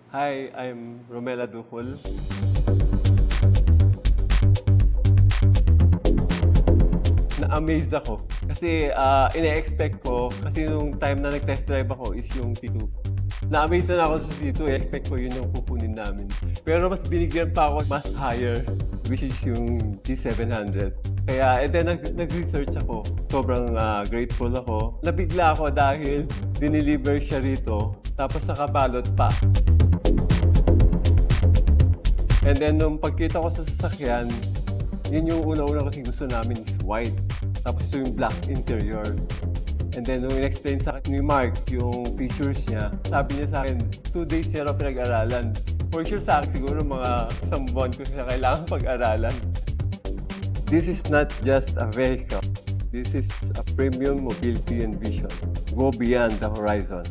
Hi, I'm Romela Ducol. Na-amaze ako kasi ine-expect ko kasi nung time na nag-test drive ako is yung T2. Na-amaze na ako sa T2, expect ko yun yung kukunin namin. Pero mas binigyan pa ako mas higher, which is yung T700. Kaya and then nag-research ako. Sobrang grateful ako. Nabigla ako dahil dineliver siya rito tapos nakabalot pa. And then nung pagkita ko sa sasakyan, yun yung una-una kasi gusto namin is white. Tapos yung black interior. And then nung in-explain sa akin ni Mark yung features niya, sabi niya sa akin, 2 days niya raw pinag-aralan. For sure sa akin siguro mga isang buwan ko siya kailangan pag-aralan. This is not just a vehicle. This is a premium mobility and vision. Go beyond the horizon.